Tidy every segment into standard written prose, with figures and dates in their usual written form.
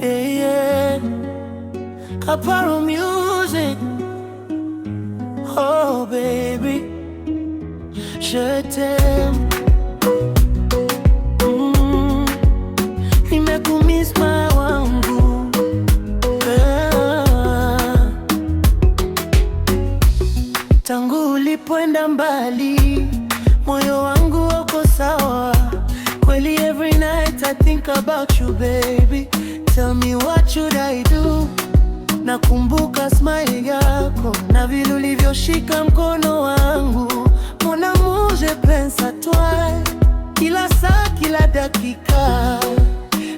Yeah, yeah. Aparo music. Oh baby, je t'aime. Nimekumiss my wangu. Tangu ulipoenda mbali, moyo wangu uko sawa. Kweli every night I think about you baby. Tell me what should I do? Nakumbuka smile yako na vile ulivyoshika mkono wangu. Mon amour, je pense à toi kila saa, kila dakika.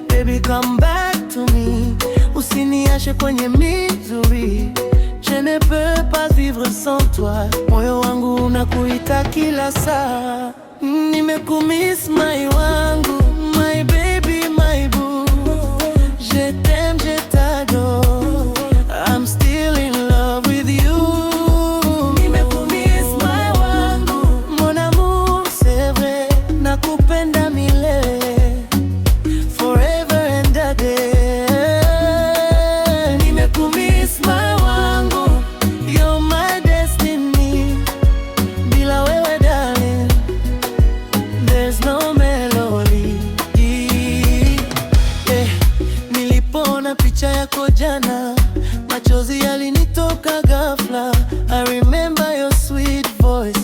Baby come back to me, usiniache kwenye misery. Je ne peux pas vivre sans toi, moyo wangu unakuita kila saa. Nimekumiss my wangu, my baby, my boo. Je t'aime, je t'adore, I'm still in love with you. Nimekumiss my wangu, mon amour, c'est vrai, nakupenda milele, forever and a day. Nimekumiss my wangu, you're my destiny. Bila wewe darling, there's no melody. Yeah. Nilipoona picha yako jana, machozi yalinitoka ghafla. I remember your sweet voice,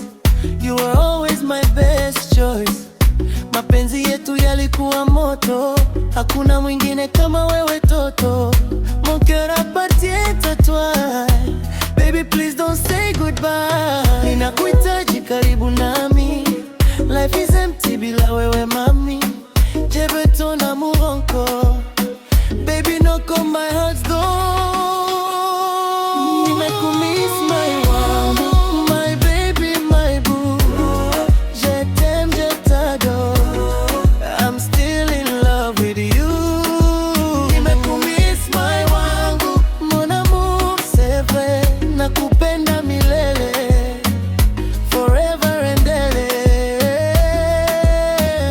you were always my best choice. Mapenzi yetu yalikuwa moto, hakuna mwingine kama wewe toto. Mon cœur appartient à toi, baby please don't say goodbye. Ninakuhitaji karibu nami, life is empty bila wewe mami. Je veux ton amour encore, baby knock on my heart's door. Nimekumiss my wangu, my baby, my boo. Je t'aime, je t'adore, I'm still in love with you. Nimekumiss my wangu, mon amour, c'est vrai, nakupenda milele, forever and a day.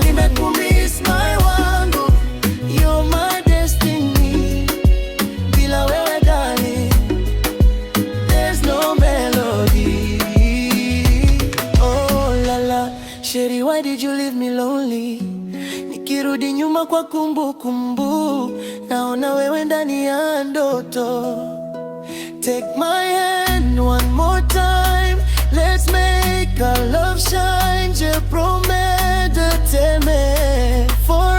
Nimekumiss my wangu, you're my destiny. Bila wewe darling, there's no melody. Oh la la, Sheri, why did you leave me lonely? Nikirudi nyuma kwa kumbukumbu, naona wewe ndani ya ndoto. Take my hand one more time, let's make our love shine. Je promets de t'aimer forever.